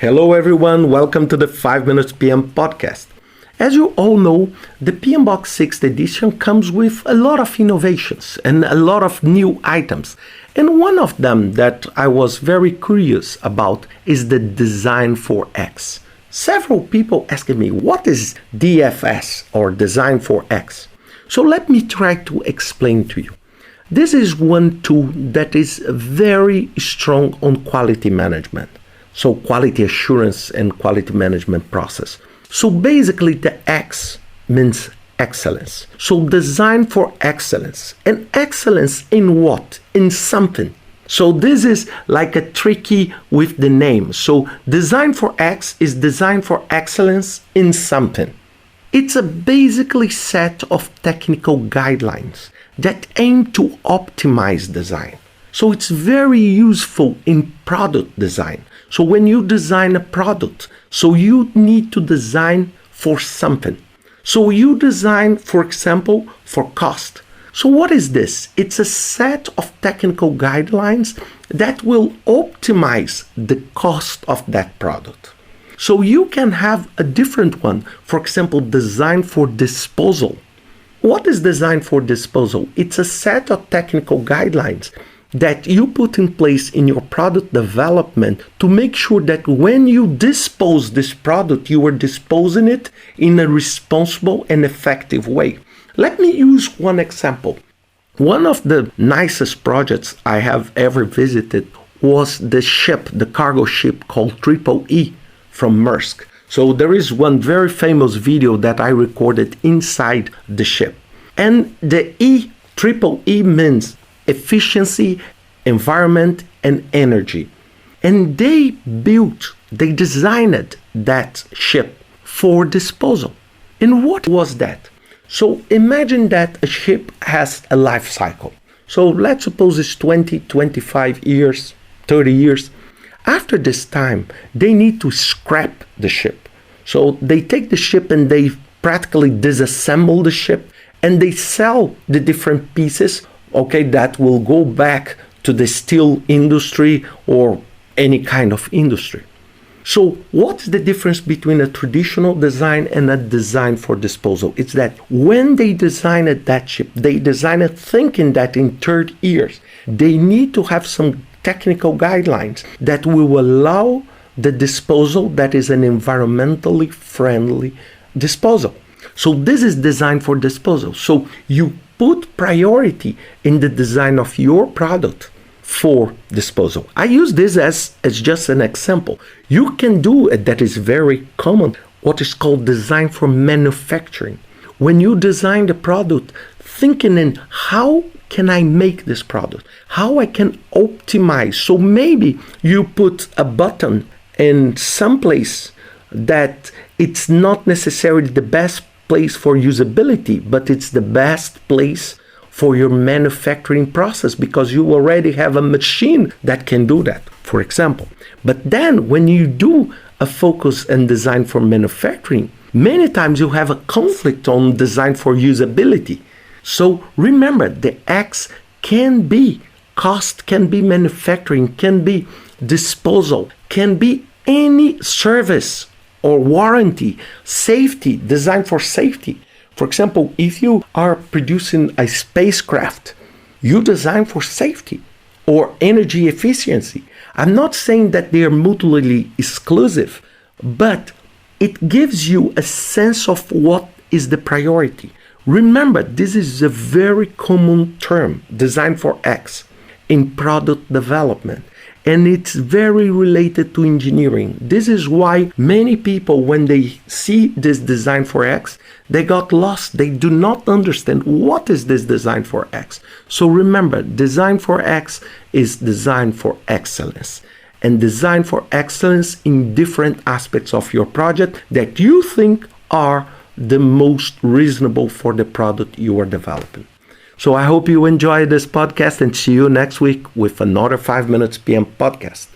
Hello everyone, welcome to the 5 Minutes PM podcast. As you all know, the PMBOK 6th edition comes with a lot of innovations and a lot of new items. And one of them that I was very curious about is the Design for X. Several people asking me, what is DfX or Design for X? So let me try to explain to you. This is one tool that is very strong on quality management. So quality assurance and quality management process. So basically the X means excellence. So design for excellence. And excellence in what? In something. So this is like a tricky with the name. So design for X is design for excellence in something. It's a basically set of technical guidelines that aim to optimize design. So it's very useful in product design. So when you design a product, so you need to design for something. So you design, for example, for cost. So what is this? It's a set of technical guidelines that will optimize the cost of that product. So you can have a different one, for example, design for disposal. What is design for disposal? It's a set of technical guidelines that you put in place in your product development to make sure that when you dispose this product, you are disposing it in a responsible and effective way. Let me use one example. One of the nicest projects I have ever visited was the cargo ship called EE from Maersk. So there is one very famous video that I recorded inside the ship. And the EE means efficiency, environment, and energy. And they designed that ship for disposal. And what was that? So imagine that a ship has a life cycle. So let's suppose it's 20, 25 years, 30 years. After this time, they need to scrap the ship. So they take the ship and they practically disassemble the ship and they sell the different pieces, that will go back to the steel industry or any kind of industry. So what's the difference between a traditional design and a design for disposal? It's that when they designed that ship, they designed it thinking that in 30 years, they need to have some technical guidelines that will allow the disposal that is an environmentally friendly disposal. So this is design for disposal. So you put priority in the design of your product for disposal. I use this as just an example. You can do it, that is very common, what is called design for manufacturing. When you design the product, thinking in how can I make this product? How I can optimize? So maybe you put a button in some place that it's not necessarily the best place for usability, but it's the best place for your manufacturing process because you already have a machine that can do that, for example. But then when you do a focus and design for manufacturing, many times you have a conflict on design for usability. So remember, the X can be cost, can be manufacturing, can be disposal, can be any service or warranty, safety, design for safety. For example, if you are producing a spacecraft, you design for safety or energy efficiency. I'm not saying that they are mutually exclusive, but it gives you a sense of what is the priority. Remember, this is a very common term, design for X, in product development. And it's very related to engineering. This is why many people, when they see this design for X, they got lost. They do not understand what is this design for X. So remember, design for X is design for excellence. And design for excellence in different aspects of your project that you think are the most reasonable for the product you are developing. So I hope you enjoy this podcast and see you next week with another 5 Minutes PM podcast.